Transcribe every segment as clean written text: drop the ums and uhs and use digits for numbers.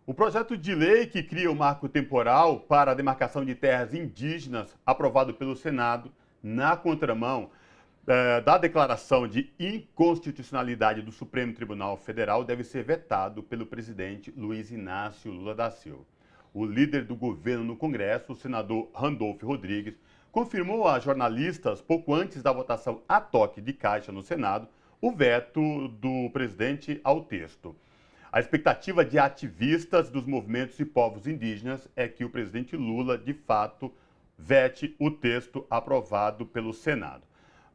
O projeto de lei que cria o marco temporal para a demarcação de terras indígenas, aprovado pelo Senado, na contramão da declaração de inconstitucionalidade do Supremo Tribunal Federal, deve ser vetado pelo presidente Luiz Inácio Lula da Silva. O líder do governo no Congresso, o senador Randolfo Rodrigues, confirmou a jornalistas, pouco antes da votação a toque de caixa no Senado, o veto do presidente ao texto. A expectativa de ativistas dos movimentos e povos indígenas é que o presidente Lula, de fato, vete o texto aprovado pelo Senado.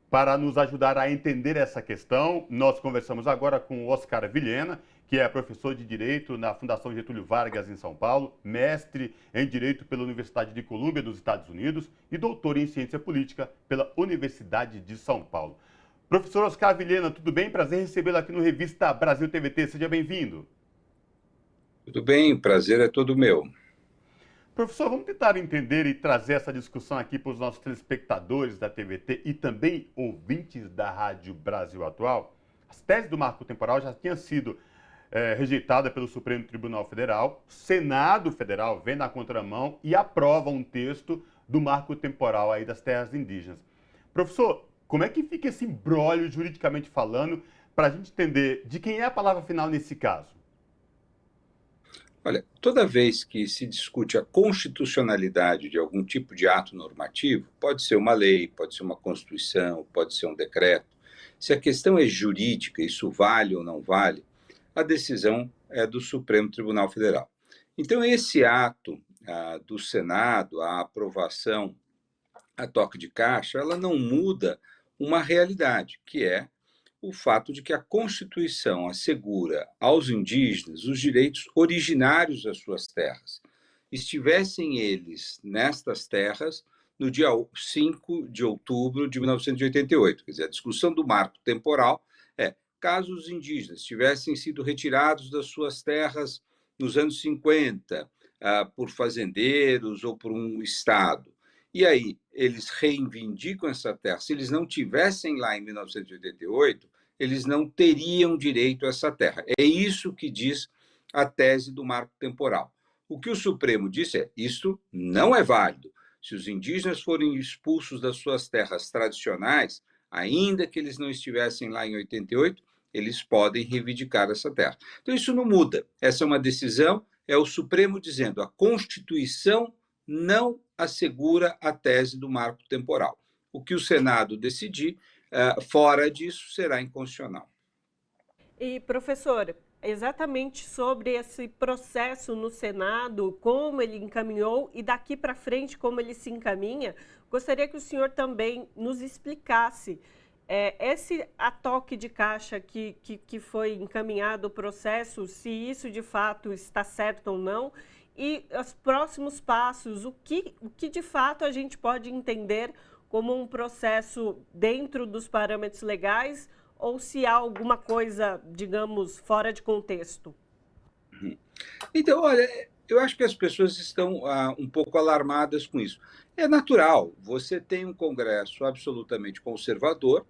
Para nos ajudar a entender essa questão, nós conversamos agora com o Oscar Vilhena, que é professor de Direito na Fundação Getúlio Vargas, em São Paulo, mestre em Direito pela Universidade de Colômbia, dos Estados Unidos, e doutor em Ciência Política pela Universidade de São Paulo. Professor Oscar Vilhena, tudo bem? Prazer recebê-lo aqui no Revista Brasil TVT. Seja bem-vindo. Tudo bem, prazer é todo meu. Professor, vamos tentar entender e trazer essa discussão aqui para os nossos telespectadores da TVT e também ouvintes da Rádio Brasil Atual. As teses do marco temporal já tinham sido rejeitada pelo Supremo Tribunal Federal. O Senado Federal vem na contramão e aprova um texto do marco temporal aí das terras indígenas. Professor, como é que fica esse imbróglio juridicamente falando para a gente entender de quem é a palavra final nesse caso? Olha, toda vez que se discute a constitucionalidade de algum tipo de ato normativo, pode ser uma lei, pode ser uma constituição, pode ser um decreto, se a questão é jurídica, isso vale ou não vale, a decisão é do Supremo Tribunal Federal. Então, esse ato do Senado, a aprovação a toque de caixa, ela não muda uma realidade, que é o fato de que a Constituição assegura aos indígenas os direitos originários das suas terras. Estivessem eles nestas terras no dia 5 de outubro de 1988. Quer dizer, a discussão do marco temporal é, caso os indígenas tivessem sido retirados das suas terras nos anos 50, por fazendeiros ou por um Estado, e aí eles reivindicam essa terra, se eles não tivessem lá em 1988, eles não teriam direito a essa terra. É isso que diz a tese do marco temporal. O que o Supremo disse é: isto não é válido. Se os indígenas forem expulsos das suas terras tradicionais, ainda que eles não estivessem lá em 88, eles podem reivindicar essa terra. Então isso não muda. Essa é uma decisão, é o Supremo dizendo: a Constituição não assegura a tese do marco temporal. O que o Senado decidir, fora disso, será inconstitucional. E, professor, exatamente sobre esse processo no Senado, como ele encaminhou e daqui para frente como ele se encaminha, gostaria que o senhor também nos explicasse esse a toque de caixa que foi encaminhado o processo, se isso de fato está certo ou não, e os próximos passos, o que de fato a gente pode entender como um processo dentro dos parâmetros legais ou se há alguma coisa, digamos, fora de contexto? Então, olha, eu acho que as pessoas estão um pouco alarmadas com isso. É natural, você tem um Congresso absolutamente conservador,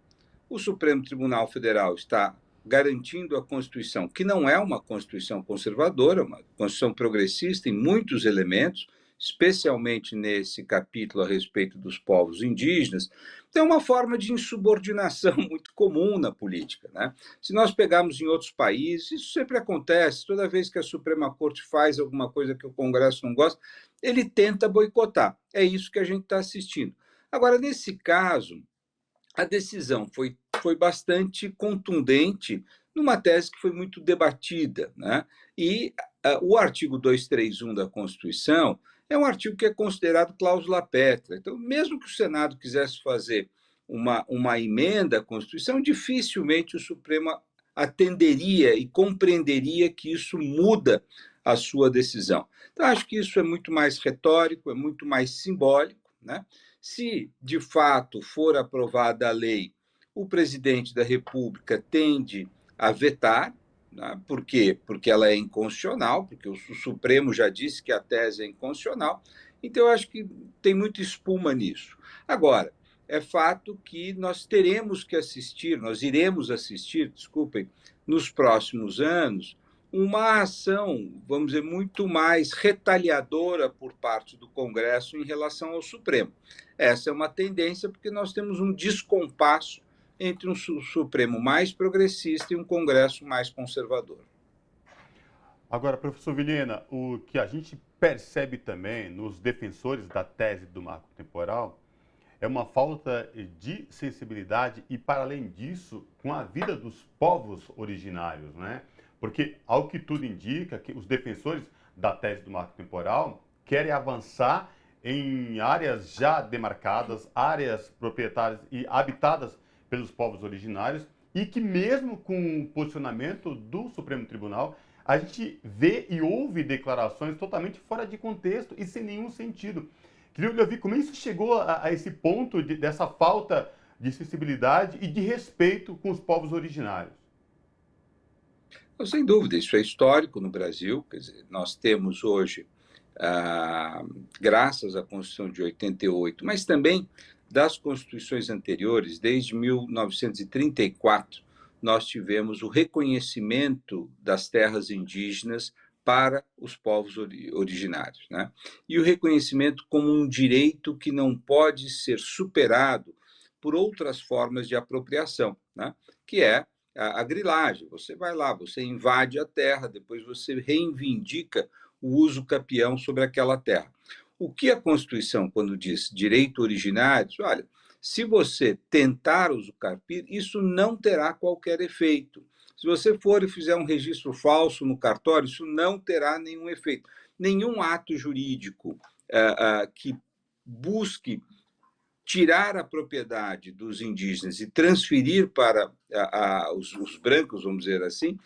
o Supremo Tribunal Federal está garantindo a Constituição, que não é uma Constituição conservadora, é uma Constituição progressista em muitos elementos, especialmente nesse capítulo a respeito dos povos indígenas. Então, é uma forma de insubordinação muito comum na política, né? Se nós pegarmos em outros países, isso sempre acontece, toda vez que a Suprema Corte faz alguma coisa que o Congresso não gosta, ele tenta boicotar. É isso que a gente está assistindo. Agora, nesse caso, a decisão foi bastante contundente numa tese que foi muito debatida, né? E o artigo 231 da Constituição é um artigo que é considerado cláusula pétrea. Então, mesmo que o Senado quisesse fazer uma emenda à Constituição, dificilmente o Supremo atenderia e compreenderia que isso muda a sua decisão. Então, acho que isso é muito mais retórico, é muito mais simbólico, né? Se, de fato, for aprovada a lei, o presidente da República tende a vetar, né? Por quê? Porque ela é inconstitucional, porque o Supremo já disse que a tese é inconstitucional, então eu acho que tem muita espuma nisso. Agora, é fato que nós teremos que assistir, nós iremos assistir, desculpem, nos próximos anos, uma ação, vamos dizer, muito mais retaliadora por parte do Congresso em relação ao Supremo. Essa é uma tendência porque nós temos um descompasso entre um Supremo mais progressista e um Congresso mais conservador. Agora, professor Vilhena, o que a gente percebe também nos defensores da tese do marco temporal é uma falta de sensibilidade e, para além disso, com a vida dos povos originários, né? Porque, ao que tudo indica, que os defensores da tese do marco temporal querem avançar em áreas já demarcadas, áreas proprietárias e habitadas pelos povos originários, e que mesmo com o posicionamento do Supremo Tribunal, a gente vê e ouve declarações totalmente fora de contexto e sem nenhum sentido. Queria ouvir como isso chegou a esse ponto dessa falta de sensibilidade e de respeito com os povos originários. Sem dúvida, isso é histórico no Brasil. Quer dizer, nós temos hoje, graças à Constituição de 88, mas também das constituições anteriores, desde 1934, nós tivemos o reconhecimento das terras indígenas para os povos originários, né? E o reconhecimento como um direito que não pode ser superado por outras formas de apropriação, né? Que é a grilagem. Você vai lá, você invade a terra, depois você reivindica o uso capião sobre aquela terra. O que a Constituição, quando diz direito originário, olha, se você tentar usucapiar, isso não terá qualquer efeito. Se você for e fizer um registro falso no cartório, isso não terá nenhum efeito. Nenhum ato jurídico que busque tirar a propriedade dos indígenas e transferir para os brancos, vamos dizer assim,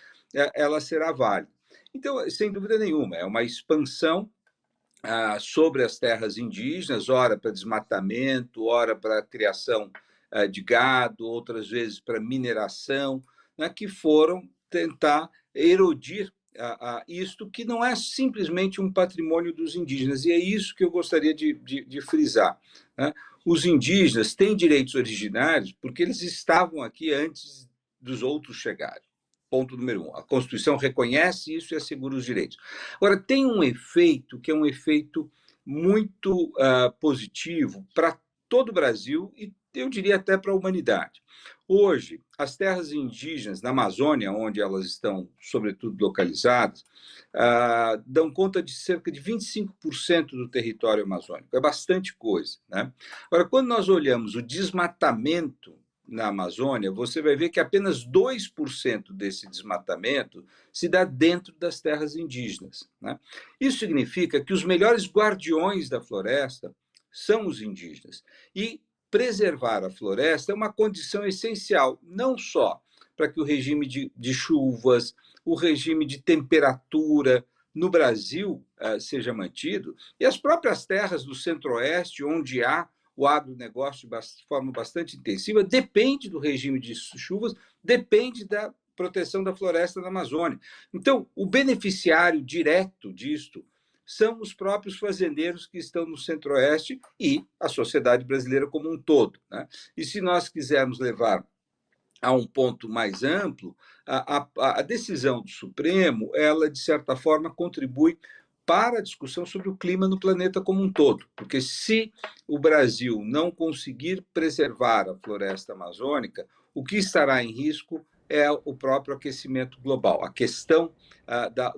ela será válida. Então, sem dúvida nenhuma, é uma expansão sobre as terras indígenas, ora para desmatamento, ora para criação de gado, outras vezes para mineração, né, que foram tentar erodir isto que não é simplesmente um patrimônio dos indígenas, e é isso que eu gostaria de frisar, né? Os indígenas têm direitos originários porque eles estavam aqui antes dos outros chegarem. Ponto número 1. A Constituição reconhece isso e assegura os direitos. Agora, tem um efeito que é um efeito muito positivo para todo o Brasil e eu diria até para a humanidade. Hoje, as terras indígenas na Amazônia, onde elas estão, sobretudo, localizadas, dão conta de cerca de 25% do território amazônico. É bastante coisa, né? Agora, quando nós olhamos o desmatamento na Amazônia, você vai ver que apenas 2% desse desmatamento se dá dentro das terras indígenas, né? Isso significa que os melhores guardiões da floresta são os indígenas. E preservar a floresta é uma condição essencial, não só para que o regime de chuvas, o regime de temperatura no Brasil seja mantido, e as próprias terras do Centro-Oeste, onde há o agronegócio de forma bastante intensiva, depende do regime de chuvas, depende da proteção da floresta na Amazônia. Então, o beneficiário direto disto são os próprios fazendeiros que estão no Centro-Oeste e a sociedade brasileira como um todo, né? E se nós quisermos levar a um ponto mais amplo, a decisão do Supremo, ela, de certa forma, contribui para a discussão sobre o clima no planeta como um todo, porque se o Brasil não conseguir preservar a floresta amazônica, o que estará em risco é o próprio aquecimento global, a questão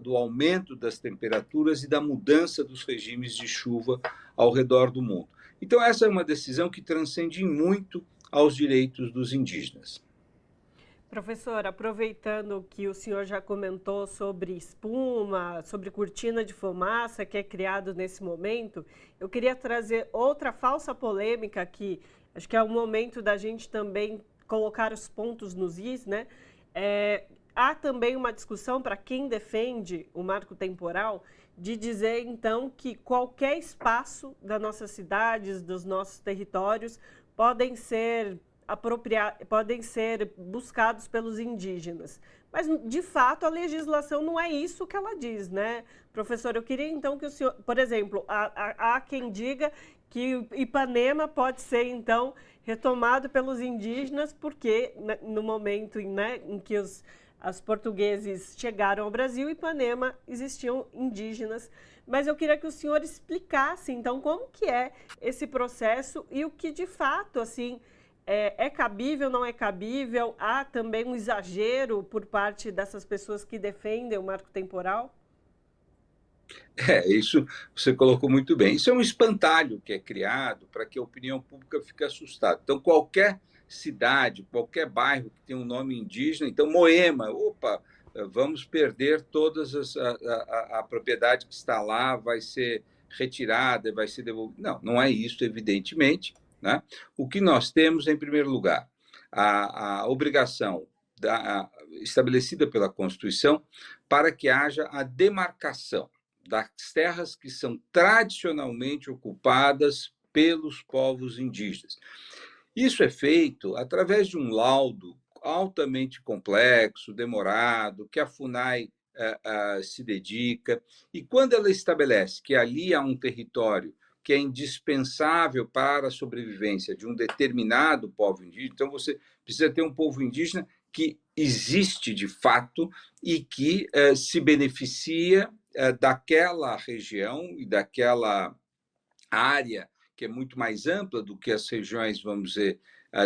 do aumento das temperaturas e da mudança dos regimes de chuva ao redor do mundo. Então, essa é uma decisão que transcende muito aos direitos dos indígenas. Professor, aproveitando que o senhor já comentou sobre espuma, sobre cortina de fumaça que é criado nesse momento, eu queria trazer outra falsa polêmica aqui. Acho que é o momento da gente também colocar os pontos nos is, né? Há também uma discussão para quem defende o marco temporal de dizer, então, que qualquer espaço das nossas cidades, dos nossos territórios, podem ser buscados pelos indígenas. Mas, de fato, a legislação não é isso que ela diz, né? Professor, eu queria, então, que o senhor... Por exemplo, há quem diga que Ipanema pode ser, então, retomado pelos indígenas, porque no momento, né, em que Os portugueses chegaram ao Brasil e Ipanema existiam indígenas. Mas eu queria que o senhor explicasse, então, como que é esse processo e o que, de fato, assim, é cabível, não é cabível? Há também um exagero por parte dessas pessoas que defendem o marco temporal? Isso você colocou muito bem. Isso é um espantalho que é criado para que a opinião pública fique assustada. Então, qualquer cidade, qualquer bairro que tem um nome indígena, então Moema, opa, vamos perder todas a propriedade que está lá, vai ser retirada, vai ser devolvida. Não, não é isso, evidentemente. Né? O que nós temos, em primeiro lugar, a obrigação estabelecida pela Constituição para que haja a demarcação das terras que são tradicionalmente ocupadas pelos povos indígenas. Isso é feito através de um laudo altamente complexo, demorado, que a FUNAI se dedica, e quando ela estabelece que ali há um território que é indispensável para a sobrevivência de um determinado povo indígena, então você precisa ter um povo indígena que existe de fato e que se beneficia daquela região e daquela área que é muito mais ampla do que as regiões, vamos dizer,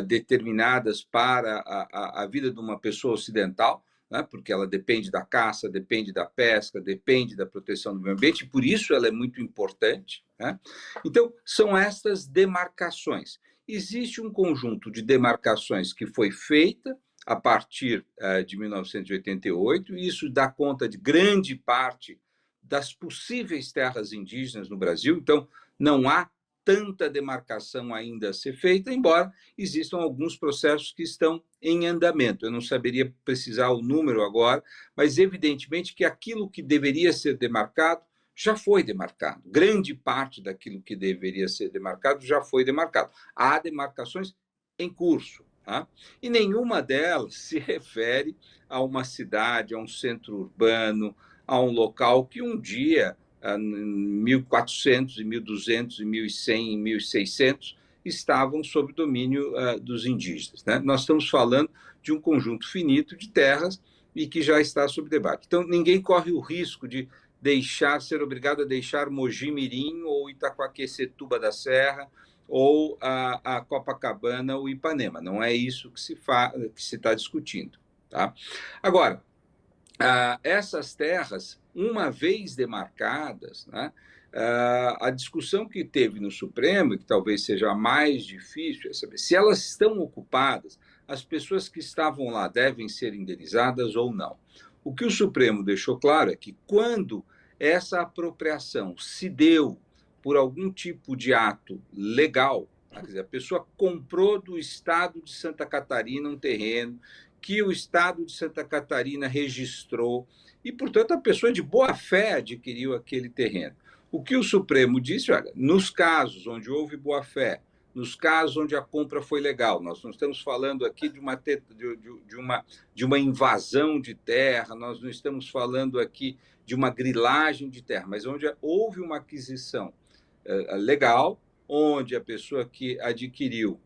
determinadas para a vida de uma pessoa ocidental, né? Porque ela depende da caça, depende da pesca, depende da proteção do meio ambiente, e por isso ela é muito importante. Né? Então, são estas demarcações. Existe um conjunto de demarcações que foi feita a partir de 1988, e isso dá conta de grande parte das possíveis terras indígenas no Brasil. Então, não há tanta demarcação ainda a ser feita, embora existam alguns processos que estão em andamento. Eu não saberia precisar o número agora, mas evidentemente que aquilo que deveria ser demarcado já foi demarcado. Grande parte daquilo que deveria ser demarcado já foi demarcado. Há demarcações em curso. Tá? E nenhuma delas se refere a uma cidade, a um centro urbano, a um local que um dia, em 1400, em 1200, em 1100, em 1600, estavam sob domínio dos indígenas. Né? Nós estamos falando de um conjunto finito de terras e que já está sob debate. Então, ninguém corre o risco de ser obrigado a deixar Mogi-mirim ou Itaquaquecetuba da Serra ou a Copacabana ou Ipanema. Não é isso que se está discutindo. Tá? Agora, essas terras, uma vez demarcadas, né, a discussão que teve no Supremo, e que talvez seja a mais difícil, é saber se elas estão ocupadas, as pessoas que estavam lá devem ser indenizadas ou não. O que o Supremo deixou claro é que quando essa apropriação se deu por algum tipo de ato legal, quer dizer, a pessoa comprou do Estado de Santa Catarina um terreno que o Estado de Santa Catarina registrou e, portanto, a pessoa de boa fé adquiriu aquele terreno. O que o Supremo disse, olha, nos casos onde houve boa fé, nos casos onde a compra foi legal, nós não estamos falando aqui de uma invasão de terra, nós não estamos falando aqui de uma grilagem de terra, mas onde houve uma aquisição legal, onde a pessoa que adquiriu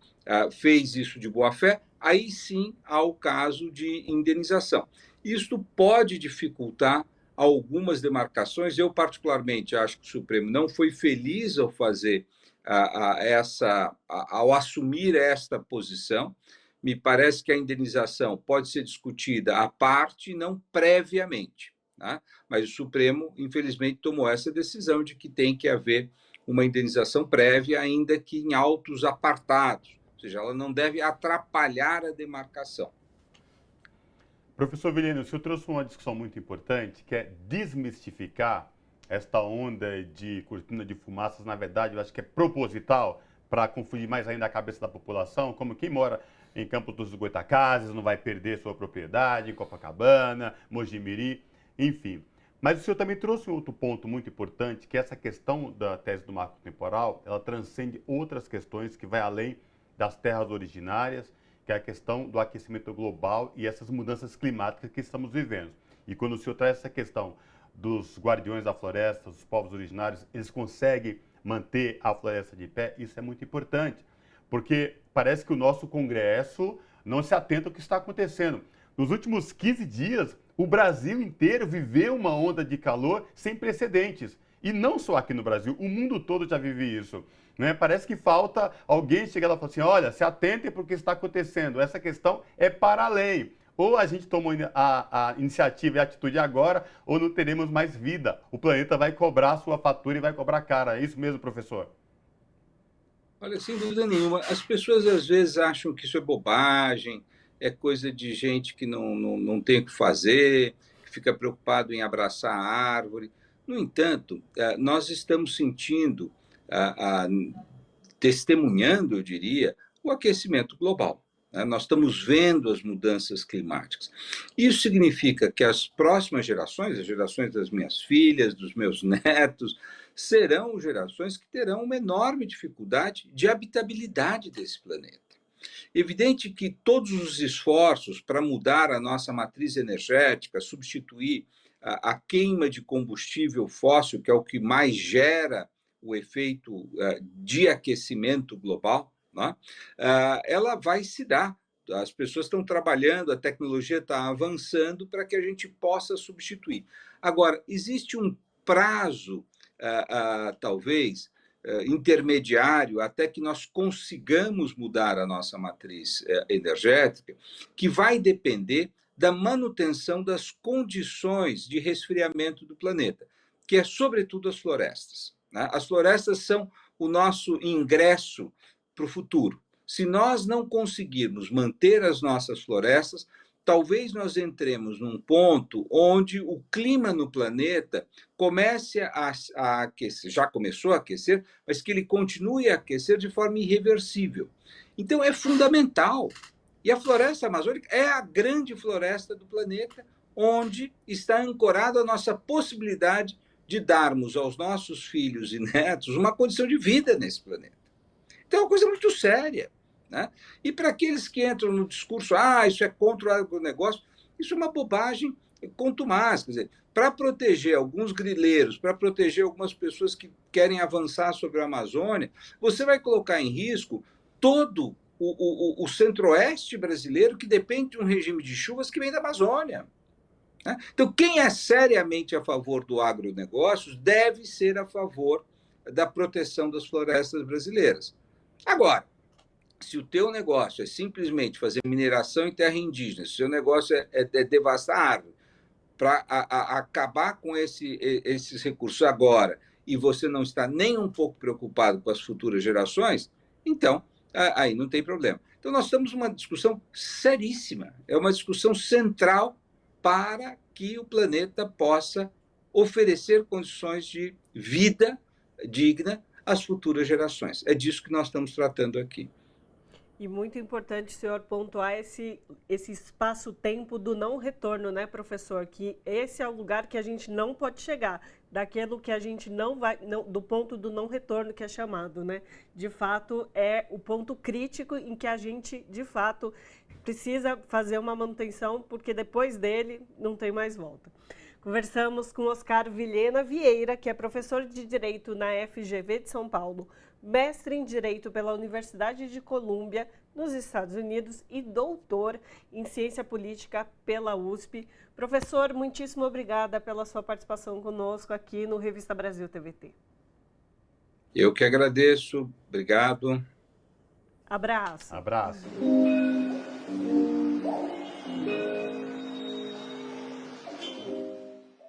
fez isso de boa fé, aí sim há o caso de indenização. Isto pode dificultar algumas demarcações. Eu, particularmente, acho que o Supremo não foi feliz ao fazer ao assumir esta posição. Me parece que a indenização pode ser discutida à parte, não previamente. Né? Mas o Supremo, infelizmente, tomou essa decisão de que tem que haver uma indenização prévia, ainda que em autos apartados. Ou seja, ela não deve atrapalhar a demarcação. Professor Vilhena, o senhor trouxe uma discussão muito importante, que é desmistificar esta onda de cortina de fumaças. Na verdade, eu acho que é proposital para confundir mais ainda a cabeça da população, como quem mora em Campos dos Goytacazes não vai perder sua propriedade, em Copacabana, Mogi-mirim, enfim. Mas o senhor também trouxe um outro ponto muito importante, que é essa questão da tese do marco temporal, ela transcende outras questões que vai além das terras originárias, que é a questão do aquecimento global e essas mudanças climáticas que estamos vivendo. E quando o senhor traz essa questão dos guardiões da floresta, dos povos originários, eles conseguem manter a floresta de pé, isso é muito importante, porque parece que o nosso Congresso não se atenta ao que está acontecendo. nos últimos 15 dias, o Brasil inteiro viveu uma onda de calor sem precedentes. E não só aqui no Brasil, o mundo todo já vive isso. Né? Parece que falta alguém chegar lá e falar assim, olha, se atentem para o que está acontecendo. Essa questão é para a lei. Ou a gente toma a iniciativa e a atitude agora, ou não teremos mais vida. O planeta vai cobrar a sua fatura e vai cobrar cara. É isso mesmo, professor? Olha, sem dúvida nenhuma, as pessoas às vezes acham que isso é bobagem, é coisa de gente que não tem o que fazer, que fica preocupado em abraçar a árvore. No entanto, nós estamos sentindo, testemunhando, eu diria, o aquecimento global. Nós estamos vendo as mudanças climáticas. Isso significa que as próximas gerações, as gerações das minhas filhas, dos meus netos, serão gerações que terão uma enorme dificuldade de habitabilidade desse planeta. Evidente que todos os esforços para mudar a nossa matriz energética, substituir a queima de combustível fóssil, que é o que mais gera o efeito de aquecimento global, né? Ela vai se dar. As pessoas estão trabalhando, a tecnologia está avançando para que a gente possa substituir. Agora, existe um prazo, talvez, intermediário, até que nós consigamos mudar a nossa matriz energética, que vai depender da manutenção das condições de resfriamento do planeta, que é, sobretudo, as florestas. Né? As florestas são o nosso ingresso para o futuro. Se nós não conseguirmos manter as nossas florestas, talvez nós entremos num ponto onde o clima no planeta comece a aquecer, já começou a aquecer, mas que ele continue a aquecer de forma irreversível. Então, é fundamental. E a floresta amazônica é a grande floresta do planeta, onde está ancorada a nossa possibilidade de darmos aos nossos filhos e netos uma condição de vida nesse planeta. Então, é uma coisa muito séria. Né? E para aqueles que entram no discurso, isso é contra o agronegócio, isso é uma bobagem contumaz. Quer dizer, para proteger alguns grileiros, para proteger algumas pessoas que querem avançar sobre a Amazônia, você vai colocar em risco todo o centro-oeste brasileiro, que depende de um regime de chuvas que vem da Amazônia. Né? Então, quem é seriamente a favor do agronegócio deve ser a favor da proteção das florestas brasileiras. Agora, se o teu negócio é simplesmente fazer mineração em terra indígena, se o seu negócio é devastar a árvore para acabar com esses recursos agora e você não está nem um pouco preocupado com as futuras gerações, então aí não tem problema. Então nós estamos numa discussão seríssima, é uma discussão central para que o planeta possa oferecer condições de vida digna às futuras gerações. É disso que nós estamos tratando aqui. E muito importante, senhor, pontuar esse espaço-tempo do não retorno, né, professor? Que esse é o lugar que a gente não pode chegar, daquilo que a gente não vai, do ponto do não retorno que é chamado, né? De fato, é o ponto crítico em que a gente, de fato, precisa fazer uma manutenção, porque depois dele não tem mais volta. Conversamos com Oscar Vilhena Vieira, que é professor de Direito na FGV de São Paulo, mestre em Direito pela Universidade de Colômbia, nos Estados Unidos, e doutor em Ciência Política pela USP. Professor, muitíssimo obrigada pela sua participação conosco aqui no Revista Brasil TVT. Eu que agradeço. Obrigado. Abraço. Abraço.